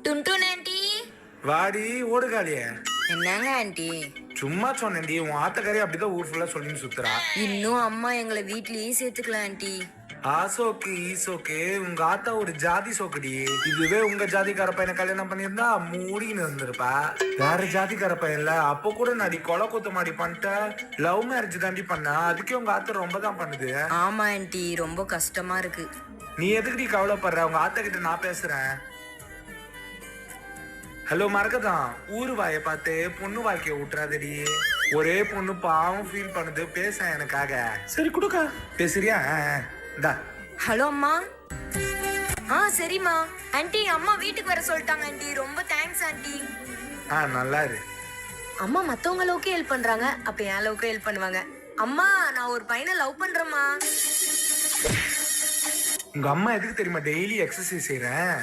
டுன்டுன் aunty. வாடி ஓடுகாலியே. என்னங்க aunty? சும்மா சொன்னேன்டி, உன் ஆத்தக்காரி அப்படிதான் ஊர் ஃபுல்லா சொல்லின்னு சுத்துறா. இன்னும் அம்மா எங்களை வீட்லயே சேர்த்துக்கல ஆண்டி. ஆசோக்கு ஈசோக்கு உங்க ஆத்தா ஒரு ஜாதி சோக்குடி. இதுவே உங்க ஜாதிக்கார பையனை கல்யாணம் பண்ணியிருந்தா மூடின்னு இருந்திருப்பா. வேற ஜாதிக்கார பையன்ல அப்போ கூட நடி கொலை குத்த மாடி பண்ணிட்ட. லவ் மேரேஜ் தாண்டி பண்ண, அதுக்கே உங்க ஆத்தா ரொம்ப தான் பண்ணுது. ஆமா ஆண்டி, ரொம்ப கஷ்டமா இருக்கு. நீ எதுக்குடி கவலைப்படுற? உங்க ஆத்தா கிட்ட நான் பேசுறேன். ஹலோ மறக்கதான், ஊரு வாயை பார்த்து பொண்ணு வாழ்க்கைய விட்டுறாதடி. ஒரே பொண்ணு பாவம் ஃபீல் பண்ணுது, பேச எனக்காக. சரி கொடுக்கா பேசுறியா? ஹலோ அம்மா. சரிம்மா ஆண்டி, அம்மா வீட்டுக்கு வர சொல்லிட்டாங்க ஆண்டி. ரொம்ப தேங்க்ஸ் ஆண்டி. நல்லா இரு. அம்மா மத்தவங்க அளவுக்கு ஹெல்ப் பண்றாங்க, அப்ப என் அளவுக்கு ஹெல்ப் பண்ணுவாங்க. அம்மா, நான் ஒரு பையனை லவ் பண்றேம்மா. உங்க அம்மா எதுக்கு தெரியுமா டெய்லி எக்ஸசைஸ் செய்யறேன்?